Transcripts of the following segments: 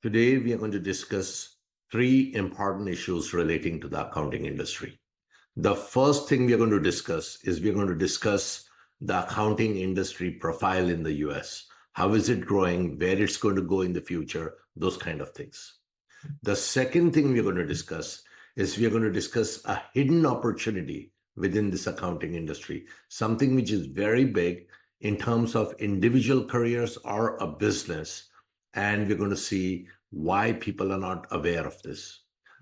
Today, we are going to discuss three important issues relating to the accounting industry. The first thing we are going to discuss is we're going to discuss the accounting industry profile in the US. How is it growing? Where it's going to go in the future? Those kind of things. The second thing we're going to discuss is we're going to discuss a hidden opportunity within this accounting industry, something which is very big in terms of individual careers or a business. And we're going to see why people are not aware of this.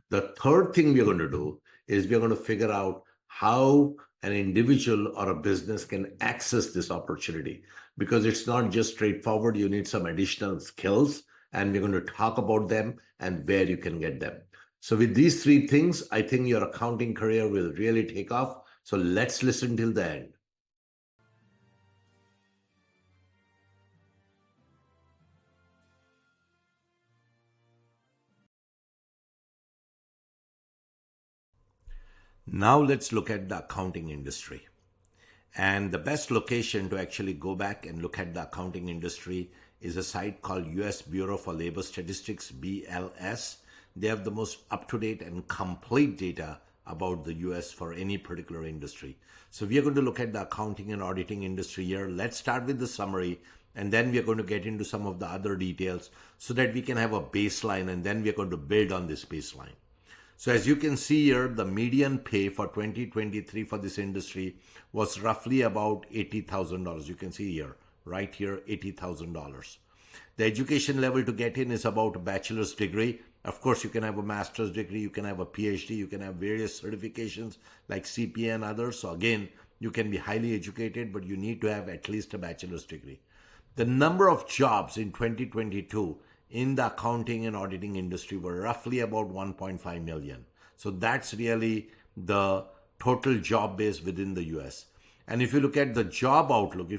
The third thing we're going to do is we're going to figure out how an individual or a business can access this opportunity, because it's not just straightforward. You need some additional skills, and we're going to talk about them and where you can get them. So with these three things, I think your accounting career will really take off. So let's listen till the end. Now let's look at the accounting industry. And the best location to actually go back and look at the accounting industry is a site called US Bureau for Labor Statistics, BLS. They have the most up-to-date and complete data about the US for any particular industry. So we are going to look at the accounting and auditing industry here. Let's start with the summary, and then we are going to get into some of the other details so that we can have a baseline, and then we are going to build on this baseline. So as you can see here, the median pay for 2023 for this industry was roughly about $80,000. You can see here, right here, $80,000. The education level to get in is about a bachelor's degree. Of course, you can have a master's degree, you can have a PhD, you can have various certifications like CPA and others. So again, you can be highly educated, but you need to have at least a bachelor's degree. The number of jobs in 2022 in the accounting and auditing industry were roughly about 1.5 million. So that's really the total job base within the US. And if you look at the job outlook,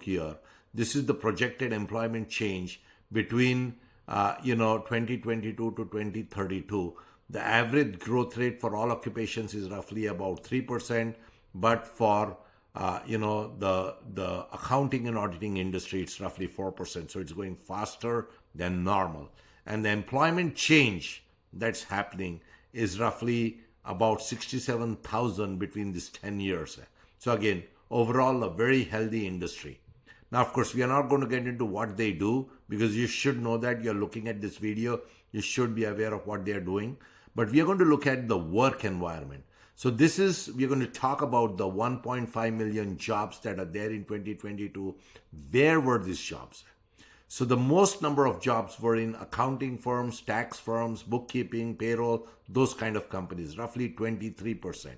here, this is the projected employment change between 2022 to 2032. The average growth rate for all occupations is roughly about 3%, but for the accounting and auditing industry, it's roughly 4%. So it's going faster than normal. And the employment change that's happening is roughly about 67,000 between these 10 years. So again, overall, a very healthy industry. Now, of course, we are not going to get into what they do, because you should know that. You're looking at this video. You should be aware of what they're doing. But we are going to look at the work environment. So we're going to talk about the 1.5 million jobs that are there in 2022. Where were these jobs? So the most number of jobs were in accounting firms, tax firms, bookkeeping, payroll, those kind of companies, roughly 23%.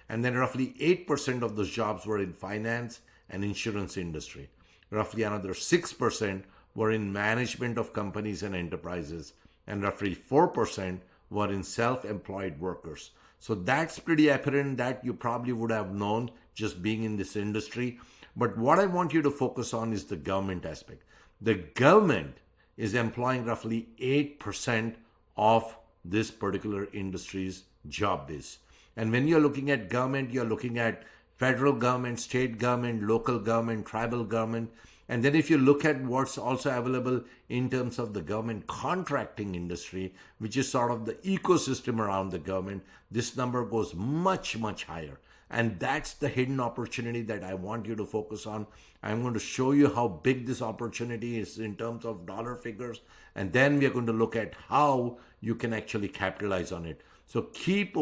And then roughly 8% of those jobs were in finance and insurance industry. Roughly another 6% were in management of companies and enterprises. And roughly 4% were in self-employed workers. So that's pretty apparent, that you probably would have known just being in this industry. But what I want you to focus on is the government aspect. The government is employing roughly 8% of this particular industry's job base. And when you're looking at government, you're looking at federal government, state government, local government, tribal government. And then if you look at what's also available in terms of the government contracting industry, which is sort of the ecosystem around the government, this number goes much, much higher. And that's the hidden opportunity that I want you to focus on. I'm going to show you how big this opportunity is in terms of dollar figures. And then we're going to look at how you can actually capitalize on it. So keep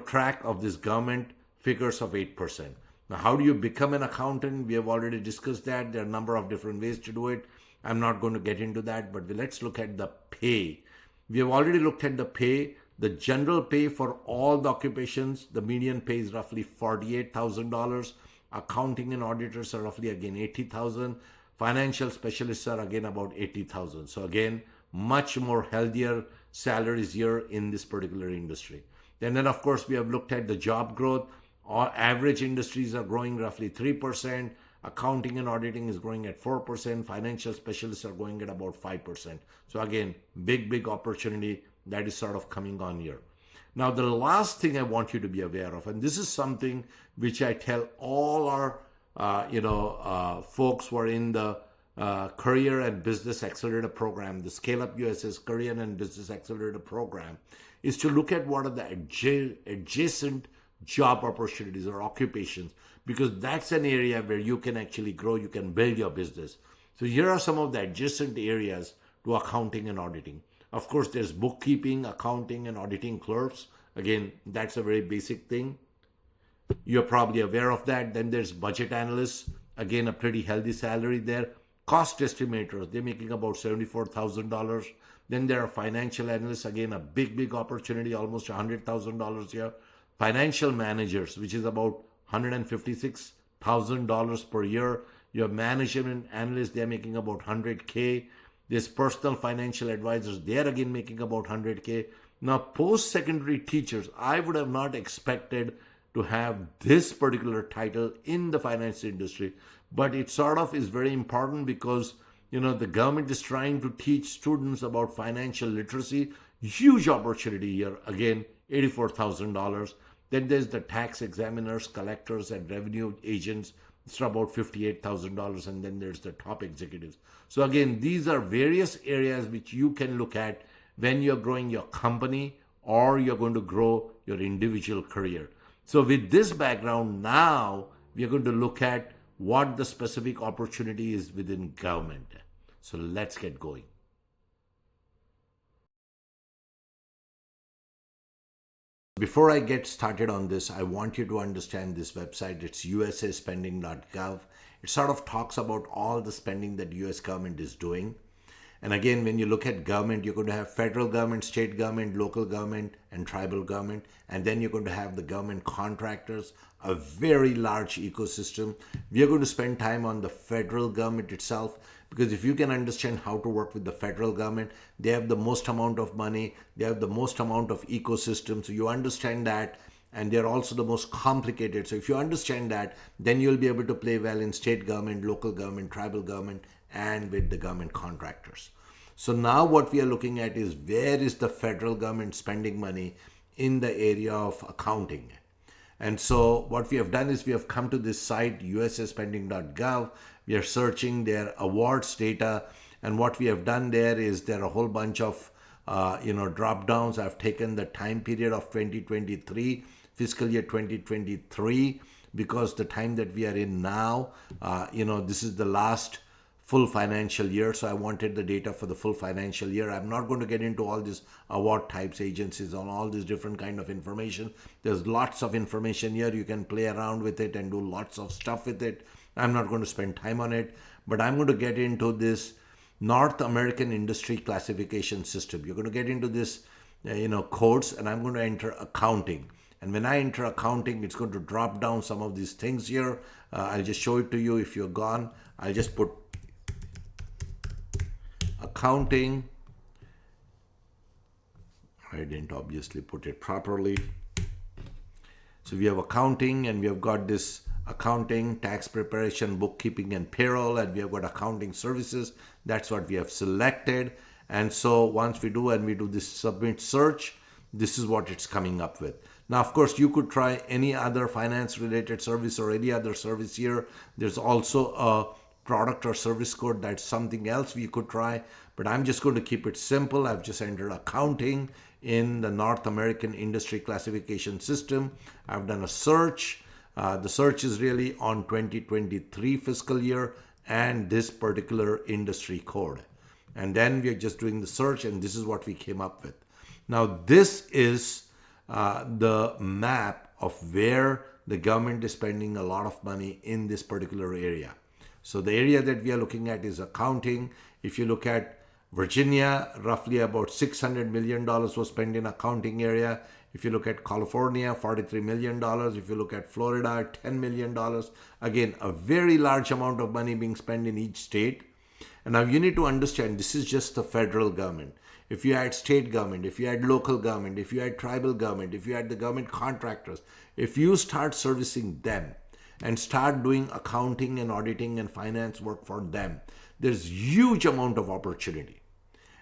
track of this government figures of 8%. Now, how do you become an accountant? We have already discussed that. There are a number of different ways to do it. I'm not going to get into that, but let's look at the pay. We have already looked at the pay. The general pay for all the occupations, the median pay is roughly $48,000. Accounting and auditors are roughly, again, $80,000. Financial specialists are, again, about $80,000. So again, much more healthier salaries here in this particular industry. Then, of course, we have looked at the job growth. All average industries are growing roughly 3%. Accounting and auditing is growing at 4%. Financial specialists are going at about 5%. So again, big opportunity that is sort of coming on here. Now, the last thing I want you to be aware of, and this is something which I tell all our folks who are in the Career and Business Accelerator program, the ScaleUP USA's Career and Business Accelerator program, is to look at what are the adjacent job opportunities or occupations, because that's an area where you can actually grow, you can build your business. So here are some of the adjacent areas to accounting and auditing. Of course, there's bookkeeping, accounting, and auditing clerks. Again, that's a very basic thing. You're probably aware of that. Then there's budget analysts. Again, a pretty healthy salary there. Cost estimators, they're making about $74,000. Then there are financial analysts. Again, a big opportunity, almost $100,000 here. Financial managers, which is about $156,000 per year. Your management analysts, they're making about $100K. There's personal financial advisors, they're again making about $100K. Now, post-secondary teachers, I would have not expected to have this particular title in the finance industry, but it sort of is very important because the government is trying to teach students about financial literacy. Huge opportunity here. Again, $84,000. Then there's the tax examiners, collectors, and revenue agents. It's about $58,000. And then there's the top executives. So again, these are various areas which you can look at when you're growing your company or you're going to grow your individual career. So with this background, now we are going to look at what the specific opportunity is within government. So let's get going. Before I get started on this, I want you to understand this website. It's usaspending.gov. It sort of talks about all the spending that US government is doing. And again, when you look at government, you're going to have federal government, state government, local government, and tribal government. And then you're going to have the government contractors, a very large ecosystem. We are going to spend time on the federal government itself, because if you can understand how to work with the federal government, they have the most amount of money, they have the most amount of ecosystem. So you understand that, and they're also the most complicated. So if you understand that, then you'll be able to play well in state government, local government, tribal government, and with the government contractors. So now what we are looking at is, where is the federal government spending money in the area of accounting? And so what we have done is we have come to this site, usaspending.gov. We are searching their awards data. And what we have done there is there are a whole bunch of drop downs. I've taken the time period of 2023, fiscal year 2023, because the time that we are in now, this is the last full financial year. So I wanted the data for the full financial year. I'm not going to get into all these award types, agencies, on all this different kind of information. There's lots of information here. You can play around with it and do lots of stuff with it. I'm not going to spend time on it, but I'm going to get into this North American Industry Classification System. You're going to get into this, codes, and I'm going to enter accounting. And when I enter accounting, it's going to drop down some of these things here. I'll just show it to you. If you're gone, I'll just put accounting. I didn't obviously put it properly. So we have accounting, and we have got this accounting, tax preparation, bookkeeping, and payroll, and we have got accounting services. That's what we have selected. And so once we do, and we do this submit search, this is what it's coming up with. Now, of course, you could try any other finance related service or any other service here. There's also a product or service code. That's something else we could try, but I'm just going to keep it simple. I've just entered accounting in the North American Industry Classification System. I've done a search. The search is really on 2023 fiscal year and this particular industry code. And then we are just doing the search, and this is what we came up with. Now, this is the map of where the government is spending a lot of money in this particular area. So the area that we are looking at is accounting. If you look at Virginia, roughly about $600 million was spent in accounting area. If you look at California, $43 million. If you look at Florida, $10 million. Again, a very large amount of money being spent in each state. And now you need to understand, this is just the federal government. If you add state government, if you add local government, if you add tribal government, if you add the government contractors, if you start servicing them and start doing accounting and auditing and finance work for them, there's huge amount of opportunity.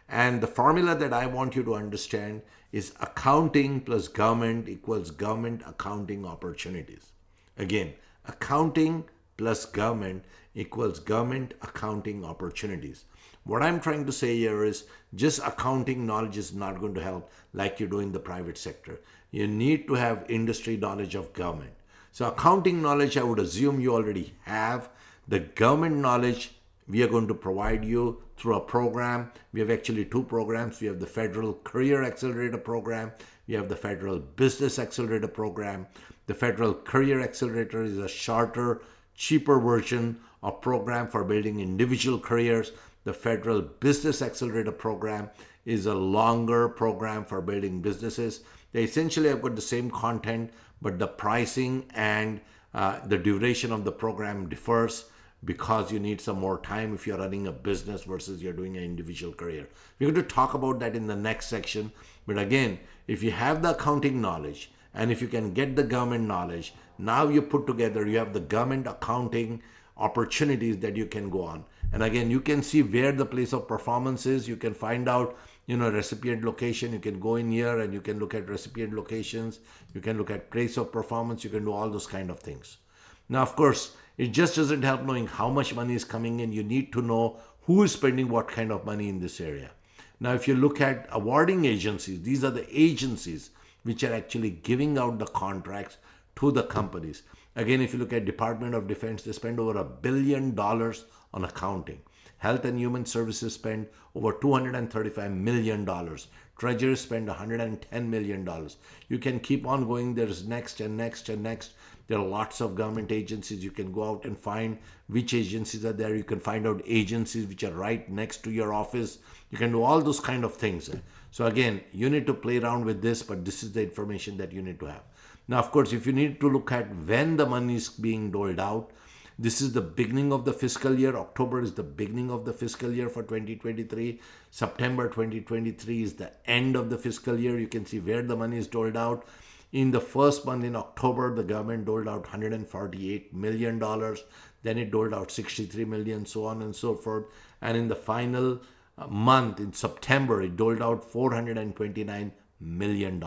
And the formula that I want you to understand is accounting plus government equals government accounting opportunities. Again, accounting plus government equals government accounting opportunities. What I'm trying to say here is just accounting knowledge is not going to help like you do in the private sector. You need to have industry knowledge of government. So accounting knowledge, I would assume you already have. The government knowledge, we are going to provide you through a program. We have actually two programs. We have the Federal Career Accelerator program. We have the Federal Business Accelerator program. The Federal Career Accelerator is a shorter, cheaper version of program for building individual careers. The Federal Business Accelerator program is a longer program for building businesses. They essentially have got the same content, but the pricing and the duration of the program differs because you need some more time if you're running a business versus you're doing an individual career. We're going to talk about that in the next section. But again, if you have the accounting knowledge and if you can get the government knowledge, now you put together, you have the government accounting opportunities that you can go on. And again, you can see where the place of performance is. You can find out, recipient location. You can go in here and you can look at recipient locations. You can look at place of performance. You can do all those kind of things. Now, of course, it just doesn't help knowing how much money is coming in. You need to know who is spending what kind of money in this area. Now, if you look at awarding agencies, these are the agencies which are actually giving out the contracts to the companies. Again, if you look at Department of Defense, they spend over $1 billion on accounting. Health and Human Services spend over $235 million. Treasury spend $110 million. You can keep on going. There's next and next and next. There are lots of government agencies. You can go out and find which agencies are there. You can find out agencies which are right next to your office. You can do all those kind of things. So again, you need to play around with this, but this is the information that you need to have. Now, of course, if you need to look at when the money is being doled out, this is the beginning of the fiscal year. October is the beginning of the fiscal year for 2023. September 2023 is the end of the fiscal year. You can see where the money is doled out. In the first month in October, the government doled out $148 million. Then it doled out $63 million, so on and so forth. And in the final month in September, it doled out $429 million.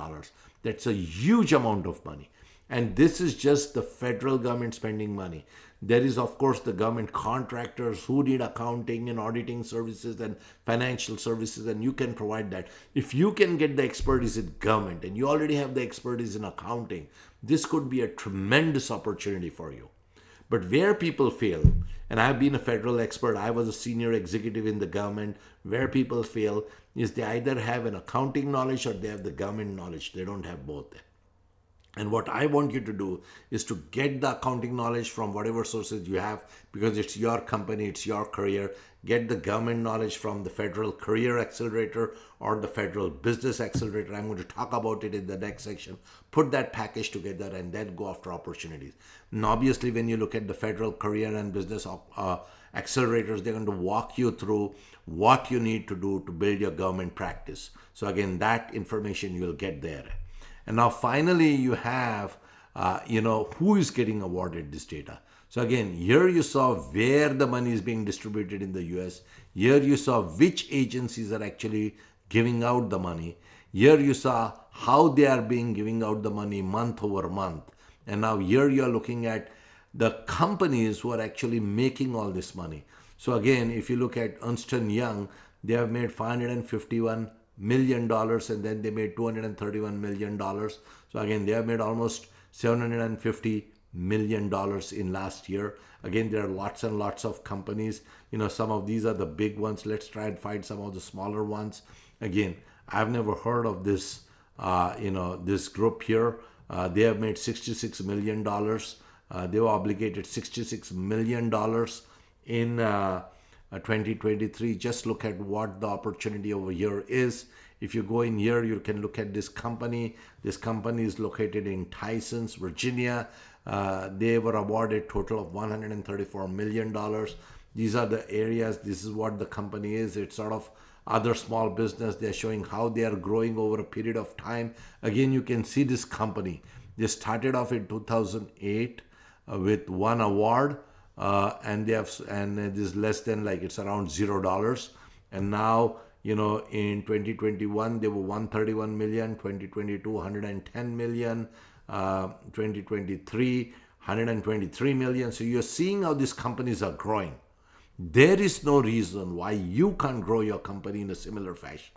That's a huge amount of money. And this is just the federal government spending money. There is, of course, the government contractors who need accounting and auditing services and financial services, and you can provide that. If you can get the expertise in government and you already have the expertise in accounting, this could be a tremendous opportunity for you. But where people fail, and I've been a federal expert, I was a senior executive in the government, where people fail is they either have an accounting knowledge or they have the government knowledge. They don't have both. And what I want you to do is to get the accounting knowledge from whatever sources you have, because it's your company, it's your career. Get the government knowledge from the Federal Career Accelerator or the Federal Business Accelerator. I'm going to talk about it in the next section. Put that package together and then go after opportunities. And obviously, when you look at the Federal Career and Business Accelerators, they're going to walk you through what you need to do to build your government practice. So again, that information you will get there. And now finally, you have, who is getting awarded this data. So again, here you saw where the money is being distributed in the US. Here you saw which agencies are actually giving out the money. Here you saw how they are giving out the money month over month. And now here you are looking at the companies who are actually making all this money. So again, if you look at Ernst & Young, they have made $551 million and then they made $231 million. So again, they have made almost $750 million in last year. Again, there are lots and lots of companies. Some of these are the big ones. Let's try and find some of the smaller ones. Again, I've never heard of this, this group here. They have made $66 million. They were obligated $66 million in 2023. Just look at what the opportunity over here is. If you go in here, you can look at this company. This company is located in Tysons, Virginia. They were awarded total of $134 million. These are the areas. This is what the company is. It's sort of other small business. They're showing how they are growing over a period of time. Again, you can see this company. They started off in 2008 with one award. And this is less than it's around $0. And now, in 2021, they were 131 million, 2022, 110 million, 2023, 123 million. So you're seeing how these companies are growing. There is no reason why you can't grow your company in a similar fashion.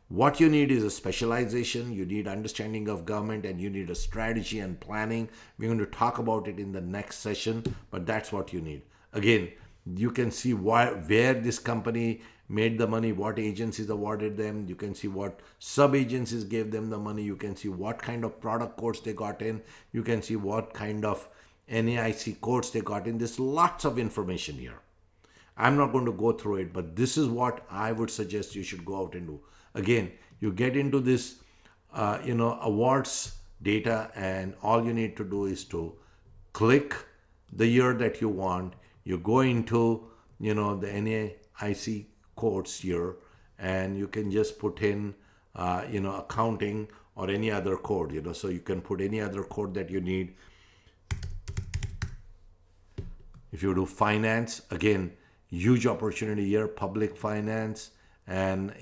What you need is a specialization, you need understanding of government, and you need a strategy and planning. We're going to talk about it in the next session, but that's what you need. Again, you can see where this company made the money, what agencies awarded them. You can see what sub-agencies gave them the money. You can see what kind of product codes they got in. You can see what kind of NAIC codes they got in. There's lots of information here. I'm not going to go through it, but this is what I would suggest you should go out and do. Again, you get into this, awards data, and all you need to do is to click the year that you want. You go into, the NAIC codes here, and you can just put in, accounting or any other code, so you can put any other code that you need. If you do finance, again, huge opportunity here, public finance, and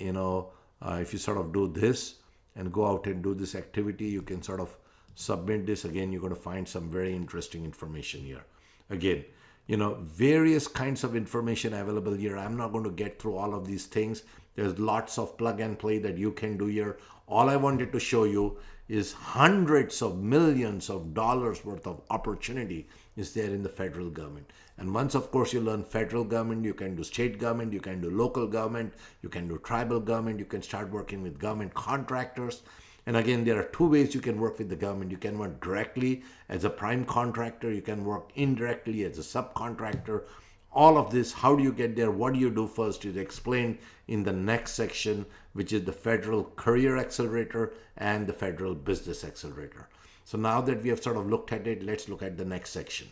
if you sort of do this and go out and do this activity, you can sort of submit this. Again, you're going to find some very interesting information here. Again, various kinds of information available here. I'm not going to get through all of these things. There's lots of plug and play that you can do here. All I wanted to show you is hundreds of millions of dollars worth of opportunity is there in the federal government. And once, of course, you learn federal government, you can do state government, you can do local government, you can do tribal government, you can start working with government contractors. And again, there are two ways you can work with the government. You can work directly as a prime contractor, you can work indirectly as a subcontractor. All of this, how do you get there? What do you do first is explained in the next section, which is the Federal Career Accelerator and the Federal Business Accelerator. So now that we have sort of looked at it, let's look at the next section.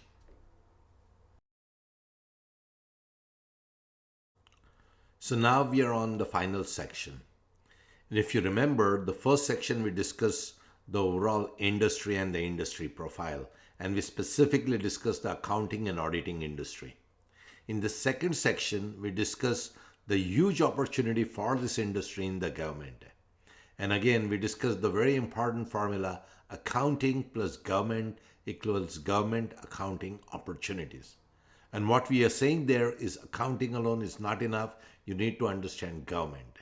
So now we are on the final section. And if you remember, the first section we discussed the overall industry and the industry profile, and we specifically discussed the accounting and auditing industry. In the second section, we discussed the huge opportunity for this industry in the government. And again, we discussed the very important formula, accounting plus government equals government accounting opportunities. And what we are saying there is accounting alone is not enough. You need to understand government.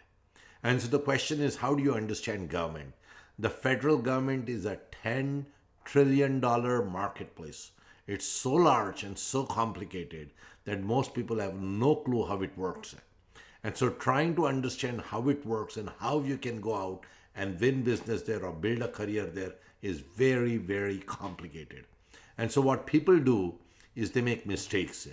And so the question is, how do you understand government? The federal government is a $10 trillion marketplace. It's so large and so complicated that most people have no clue how it works. And so trying to understand how it works and how you can go out and win business there or build a career there is very, very complicated. And so what people do is they make mistakes.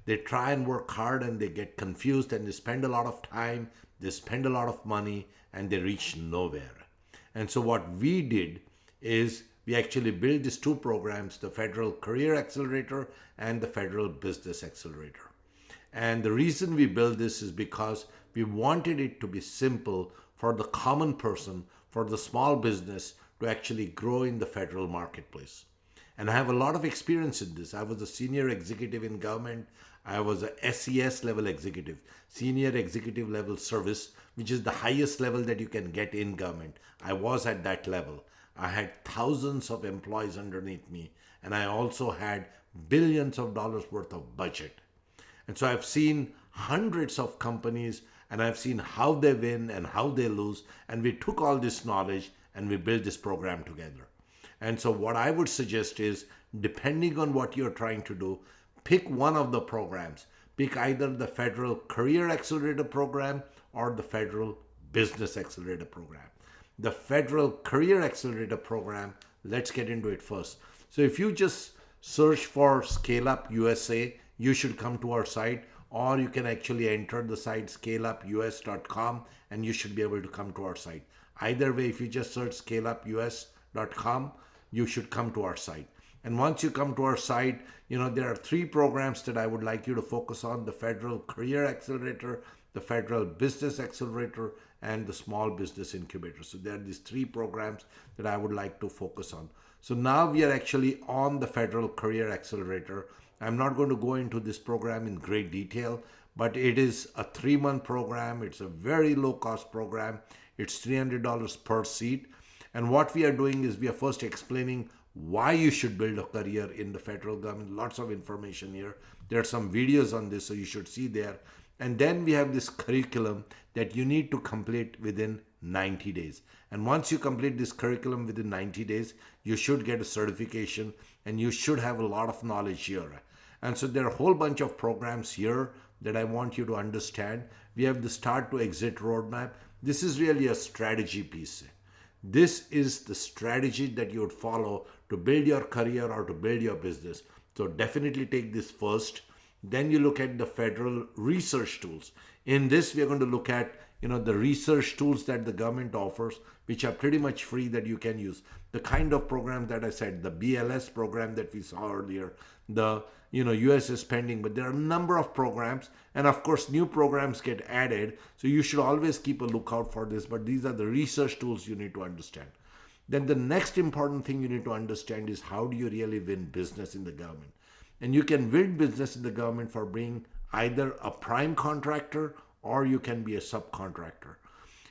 They try and work hard and they get confused and they spend a lot of time, they spend a lot of money, and they reach nowhere. And so what we did is we actually built these two programs, the Federal Career Accelerator and the Federal Business Accelerator. And the reason we built this is because we wanted it to be simple for the common person, for the small business to actually grow in the federal marketplace. And I have a lot of experience in this. I was a senior executive in government. I was a SES level executive, senior executive level service, which is the highest level that you can get in government. I was at that level. I had thousands of employees underneath me, and I also had billions of dollars worth of budget. And so I've seen hundreds of companies, and I've seen how they win and how they lose. And we took all this knowledge and we built this program together. And so what I would suggest is, depending on what you're trying to do, pick one of the programs. Pick either the Federal Career Accelerator program or the Federal Business Accelerator program. The Federal Career Accelerator program, let's get into it first. So if you just search for ScaleUP USA, you should come to our site, or you can actually enter the site scaleupus.com and you should be able to come to our site. Either way, if you just search scaleupus.com, you should come to our site. And once you come to our site, there are three programs that I would like you to focus on: the Federal Career Accelerator, the Federal Business Accelerator, and the Small Business Incubator. So there are these three programs that I would like to focus on. So now we are actually on the Federal Career Accelerator. I'm not going to go into this program in great detail, but it is a 3-month program. It's a very low cost program. It's $300 per seat. And what we are doing is we are first explaining why you should build a career in the federal government. Lots of information here. There are some videos on this, so you should see there. And then we have this curriculum that you need to complete within 90 days. And once you complete this curriculum within 90 days, you should get a certification and you should have a lot of knowledge here. And so there are a whole bunch of programs here that I want you to understand. We have the start to exit roadmap. This is really a strategy piece. This is the strategy that you would follow to build your career or to build your business. So definitely take this first. Then you look at the federal research tools. In this, we are going to look at the research tools that the government offers, which are pretty much free that you can use. The kind of program that I said, the BLS program that we saw earlier, the USS pending, but there are a number of programs, and of course new programs get added, so you should always keep a lookout for this. But these are the research tools you need to understand. Then the next important thing you need to understand is how do you really win business in the government. And you can win business in the government for being either a prime contractor or you can be a subcontractor.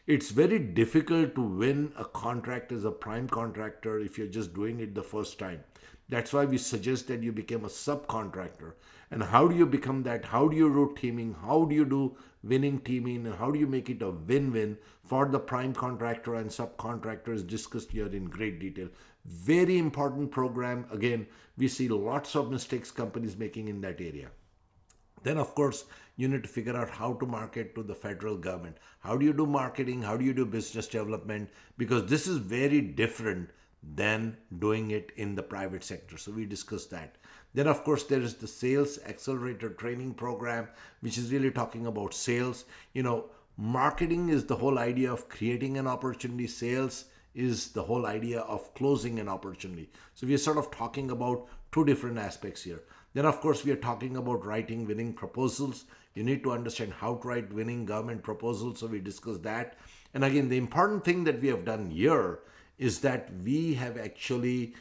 It's very difficult to win a contract as a prime contractor if you're just doing it the first time. That's why we suggest that you become a subcontractor. And how do you become that? How do you do teaming? How do you do winning teaming? And how do you make it a win-win for the prime contractor and subcontractor is discussed here in great detail. Very important program. Again, we see lots of mistakes companies making in that area. Then, of course, you need to figure out how to market to the federal government. How do you do marketing? How do you do business development? Because this is very different than doing it in the private sector. So we discussed that. Then, of course, there is the Sales Accelerator training program, which is really talking about sales. Marketing is the whole idea of creating an opportunity. Sales is the whole idea of closing an opportunity. So we are sort of talking about two different aspects here. Then, of course, we are talking about writing winning proposals. You need to understand how to write winning government proposals. So we discussed that. And again, the important thing that we have done here is that we have actually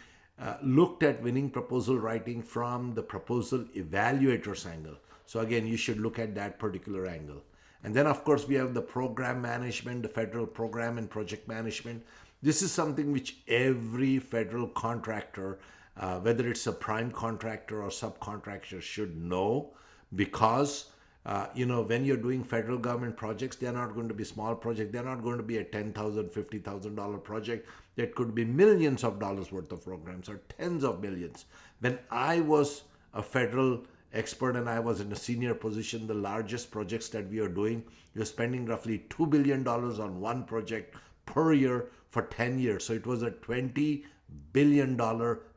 looked at winning proposal writing from the proposal evaluator's angle. So again, you should look at that particular angle. And then, of course, we have the program management, the federal program and project management. This is something which every federal contractor, whether it's a prime contractor or subcontractor, should know, because when you're doing federal government projects, they're not going to be small projects. They're not going to be a $10,000, $50,000 project. That could be millions of dollars worth of programs or tens of millions. When I was a federal expert and I was in a senior position, the largest projects that we are doing, we were spending roughly $2 billion on one project per year for 10 years. So it was a $20 billion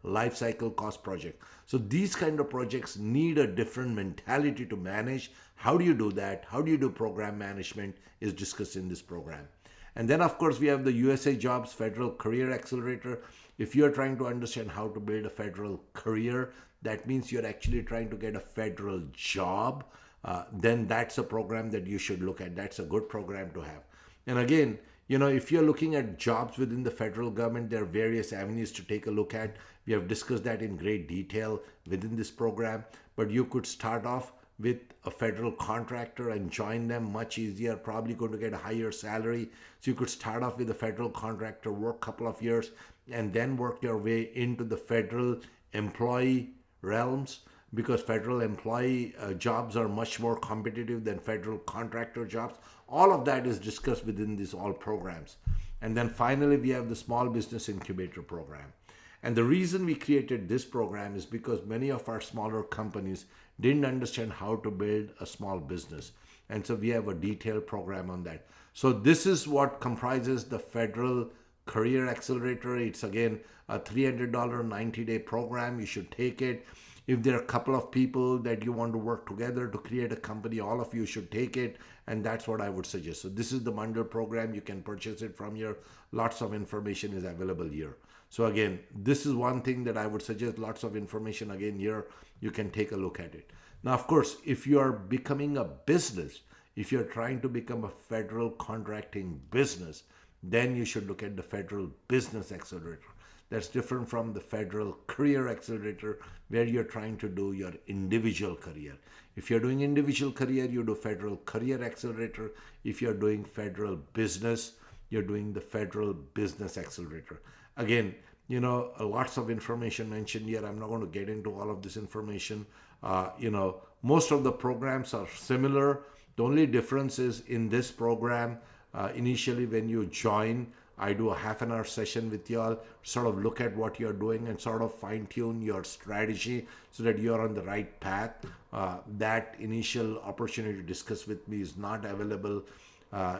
life cycle cost project. So these kind of projects need a different mentality to manage. How do you do that? How do you do program management is discussed in this program. And then, of course, we have the USA Jobs Federal Career Accelerator. If you're trying to understand how to build a federal career, that means you're actually trying to get a federal job, then that's a program that you should look at. That's a good program to have. And again, if you're looking at jobs within the federal government, there are various avenues to take a look at. We have discussed that in great detail within this program, but you could start off with a federal contractor and join them much easier, probably going to get a higher salary. So you could start off with a federal contractor, work a couple of years, and then work your way into the federal employee realms, because federal employee jobs are much more competitive than federal contractor jobs. All of that is discussed within these all programs. And then finally, we have the Small Business Incubator program. And the reason we created this program is because many of our smaller companies didn't understand how to build a small business. And so we have a detailed program on that. So this is what comprises the Federal Career Accelerator. It's again a $300 90-day program. You should take it. If there are a couple of people that you want to work together to create a company, all of you should take it. And that's what I would suggest. So this is the bundle program. You can purchase it from here. Lots of information is available here. So again, this is one thing that I would suggest. Lots of information again here. You can take a look at it. Now, of course, if you are becoming a business, if you're trying to become a federal contracting business, then you should look at the Federal Business Accelerator. That's different from the Federal Career Accelerator, where you're trying to do your individual career. If you're doing individual career, you do Federal Career Accelerator. If you're doing federal business, you're doing the Federal Business Accelerator. Again, lots of information mentioned here. I'm not going to get into all of this information. Most of the programs are similar. The only difference is in this program, initially when you join, I do a half an hour session with y'all, sort of look at what you're doing and sort of fine tune your strategy so that you're on the right path. That initial opportunity to discuss with me is not available,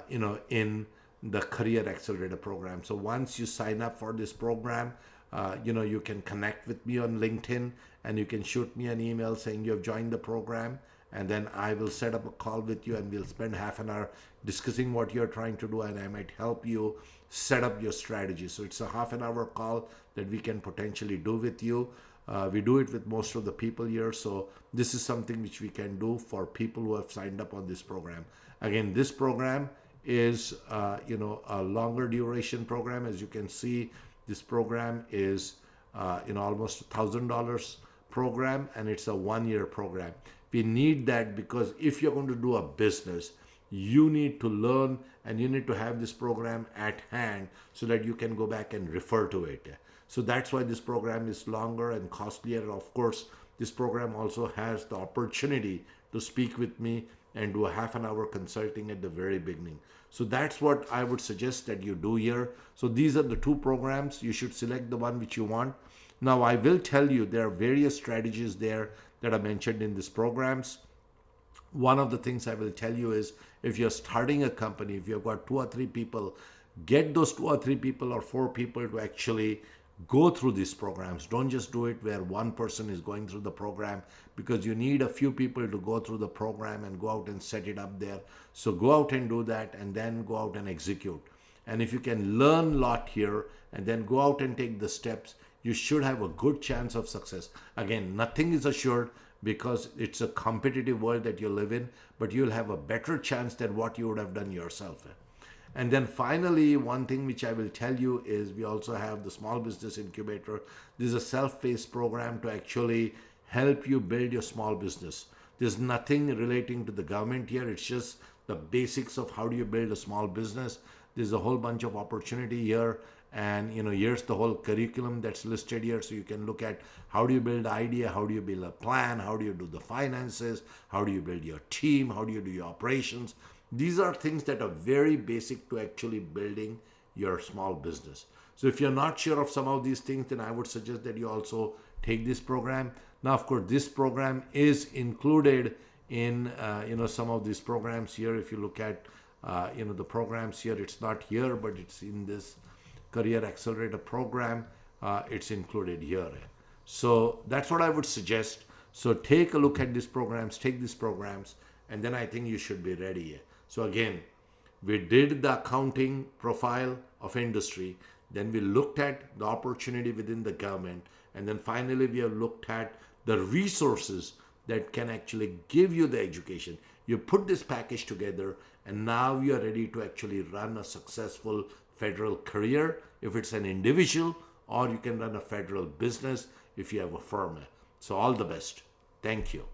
in the Career Accelerator program. So once you sign up for this program, you can connect with me on LinkedIn and you can shoot me an email saying you have joined the program. And then I will set up a call with you and we'll spend half an hour discussing what you're trying to do, and I might help you set up your strategy. So it's a half an hour call that we can potentially do with you. We do it with most of the people here. So this is something which we can do for people who have signed up on this program. Again, this program is a longer duration program. As you can see, this program is almost $1,000 program, and it's a 1-year program. We need that because if you're going to do a business, you need to learn and you need to have this program at hand so that you can go back and refer to it. So that's why this program is longer and costlier. Of course, this program also has the opportunity to speak with me and do a half an hour consulting at the very beginning. So that's what I would suggest that you do here. So these are the two programs. You should select the one which you want. Now, I will tell you there are various strategies there that are mentioned in these programs. One of the things I will tell you is if you're starting a company, if you've got 2 or 3 people, get those 2 or 3 people or 4 people to actually go through these programs. Don't just do it where one person is going through the program, because you need a few people to go through the program and go out and set it up there. So go out and do that and then go out and execute. And if you can learn a lot here and then go out and take the steps, you should have a good chance of success. Again, nothing is assured because it's a competitive world that you live in, but you'll have a better chance than what you would have done yourself. And then finally, one thing which I will tell you is we also have the Small Business Incubator. This is a self-paced program to actually help you build your small business. There's nothing relating to the government here. It's just the basics of how do you build a small business. There's a whole bunch of opportunity here. And here's the whole curriculum that's listed here. So you can look at how do you build an idea, how do you build a plan, how do you do the finances, how do you build your team, how do you do your operations. These are things that are very basic to actually building your small business. So if you're not sure of some of these things, then I would suggest that you also take this program. Now, of course, this program is included in some of these programs here. If you look at the programs here, it's not here, but it's in this Career Accelerator program. It's included here. So that's what I would suggest. So take a look at these programs, take these programs, and then I think you should be ready. So again, we did the accounting profile of industry, then we looked at the opportunity within the government, and then finally we have looked at the resources that can actually give you the education. You put this package together, and now you are ready to actually run a successful federal career if it's an individual, or you can run a federal business if you have a firm. So all the best. Thank you.